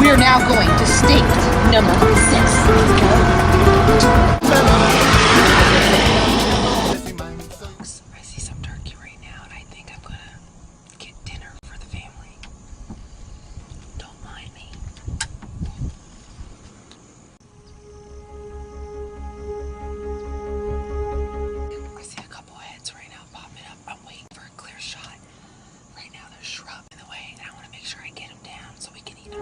We're now going to state number 6. I see some turkey right now, and I think I'm gonna get dinner for the family. Don't mind me. I see a couple heads right now popping up. I'm waiting for a clear shot. Right now there's shrub in the way, and I want to make sure I get them down so we can eat them.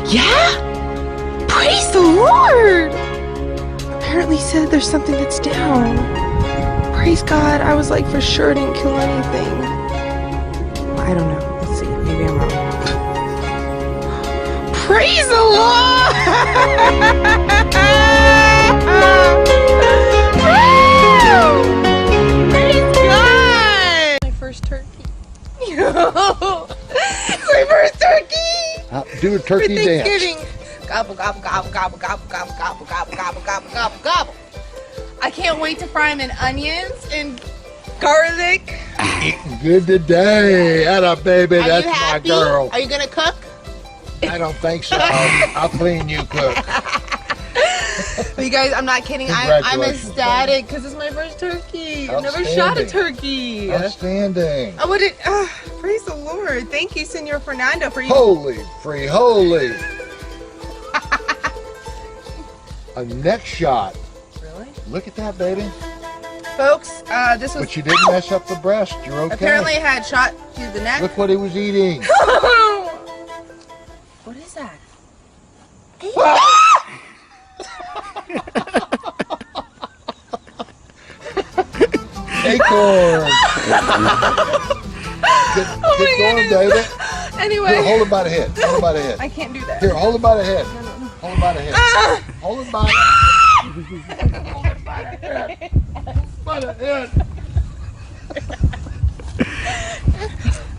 Yeah? Praise the Lord! Apparently said there's something that's down. Praise God, I was like for sure I didn't kill anything. I don't know. Let's see. Maybe I'm wrong. Praise the Lord! Praise God! My first turkey. My first turkey! Do a turkey dance. Gobble, gobble, gobble, gobble, gobble, gobble, gobble, gobble, gobble, gobble, gobble, gobble. I can't wait to fry them in onions and garlic. Eating good today. Atta baby, Are that's you my happy? girl. Are you gonna cook? I don't think so. I'll clean you cook. But you guys, I'm not kidding. I'm Congratulations, ecstatic because it's my first turkey. I've never shot a Outstanding. turkey. Outstanding. I wouldn't. Praise the Lord. Thank you, Senor Fernando, for you. Holy free, holy. A neck shot. Really? Look at that, baby. Folks, this was. But you didn't mess up the breast. You're okay. Apparently, I had shot to the neck. Look what he was eating. What is that? Acorn. Get going, David. Anyway. Here, hold him by the head. Hold him by the head. I can't do that. Here, hold him by the head. Hold him by the head. Hold him by the head. Hold him by the head. By the head.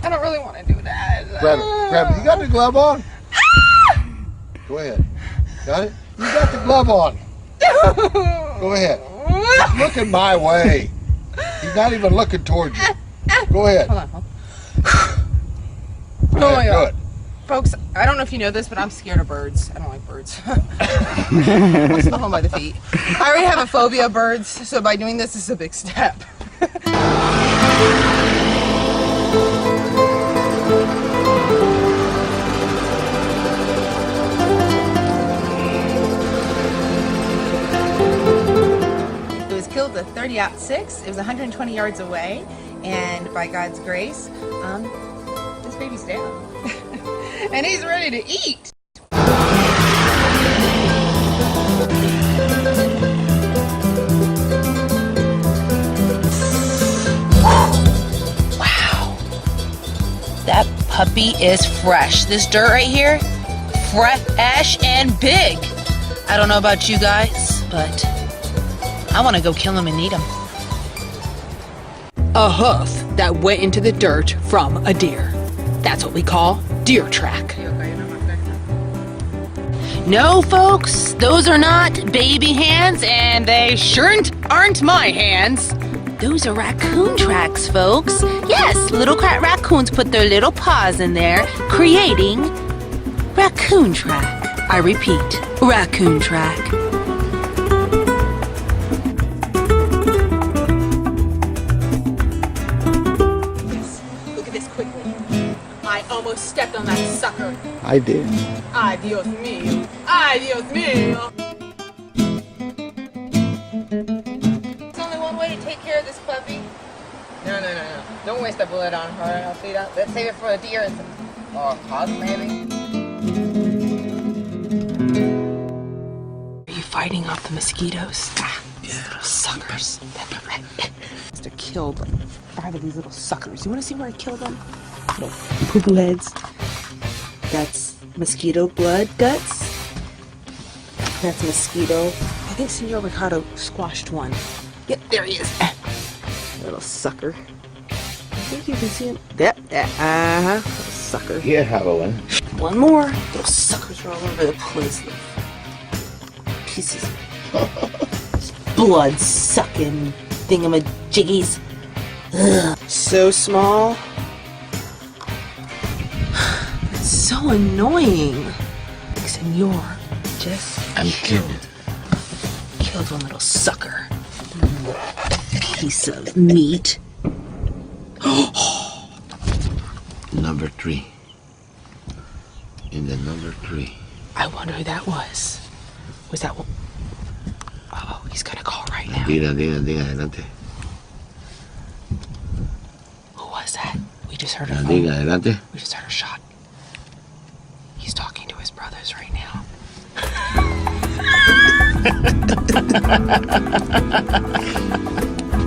I don't really want to do that. Grab it. Grab it. You got the glove on? Go ahead. Got it? You got the glove on. Go ahead. He's looking my way. He's not even looking towards you. Go ahead. Hold on. Go Oh my ahead. God. Do it. Folks, I don't know if you know this, but I'm scared of birds. I don't like birds. I'm still home by the feet. I already have a phobia of birds, so by doing this is a big step. It was killed at 30-06. It was 120 yards away, and by God's grace, this baby's down. And he's ready to eat. Wow. That puppy is fresh. This dirt right here, fresh and big. I don't know about you guys, but I want to go kill him and eat him. A hoof that went into the dirt from a deer. That's what we call deer track. No, folks, those are not baby hands, and they sure aren't my hands. Those are raccoon tracks, folks. Yes, little raccoons put their little paws in there, creating raccoon track. I repeat, raccoon track. Look at this quickly. I almost stepped on that sucker. I did. Ay, Dios mío. Ay, Dios mío. There's only one way to take care of this puppy. No. Don't waste a bullet on her. I'll see that. Let's save it for a deer or a hog, maybe. Are you fighting off the mosquitoes? These little suckers. I killed like 5 of these little suckers. You want to see where I killed them? Little poo-poo heads. That's mosquito blood guts. That's mosquito. I think Senor Ricardo squashed one. Yep, there he is. Little sucker. I think you can see him. Yep. Little sucker. Yeah, Halloween. One more. Little suckers are all over the place. Pieces of blood sucking thingamajiggies. Ugh. So small. It's so annoying. Senor, I'm kidding. killed one little sucker. Piece of meat. Number 3. In the number 3. I wonder who that was. Was that one? Oh, he's gonna call right now. Diga, adelante. Who was that? We just heard a Diga, phone. adelante. We just heard a shot. He's talking to his brothers right now.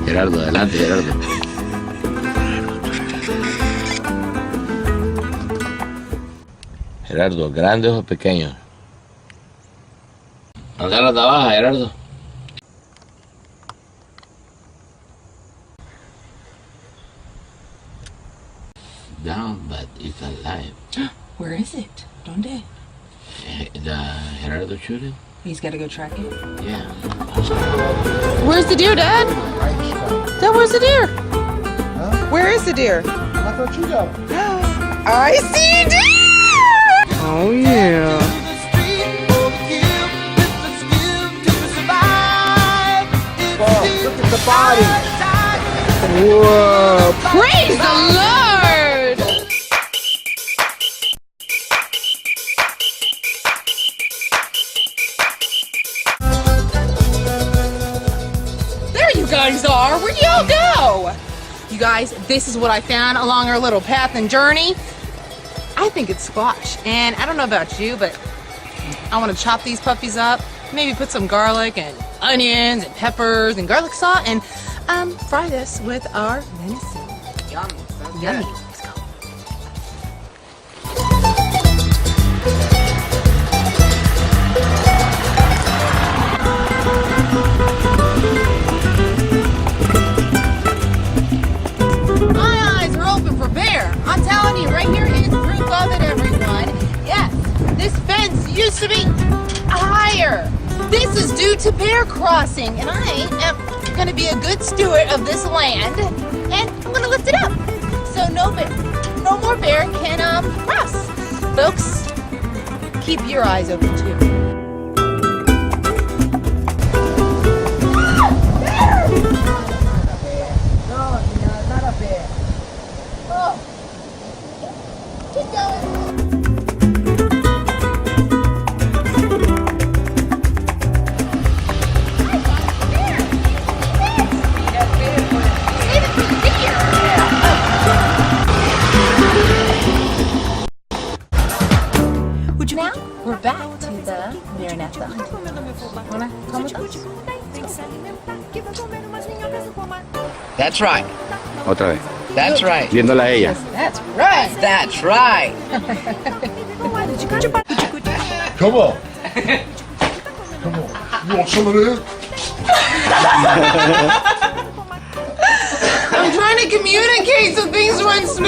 Gerardo, adelante, Gerardo. Gerardo, ¿grandes o pequeños? Anda la baja, Gerardo. Down, but it's alive. Where is it? Donde? The Gerardo shooting? He's gotta go track it. Yeah. Where's the deer, Dad? Dad, where's the deer? Where is the deer? I thought you got it. I see a deer! Oh, yeah. Whoa, look at the body. Whoa. Praise the Lord! There you guys are. Where'd y'all go? You guys, this is what I found along our little path and journey. I think it's squash. And I don't know about you, but I want to chop these puppies up, maybe put some garlic and onions and peppers and garlic salt and fry this with our venison. Yum. Yummy. Let's go. My eyes are open for bear. I'm telling you, right here is proof of it, everyone. Yes, this fence used to be higher. This is due to bear crossing, and I am going to be a good steward of this land, and I'm going to lift it up. So no more bear can cross. Folks, keep your eyes open too. Now we're back to the Maranatha. Wanna come with us? That's right. Otra vez. That's right. Viéndola a ella. That's right. That's right. Come on. Come on. You want some of this? I'm trying to communicate so things run smooth.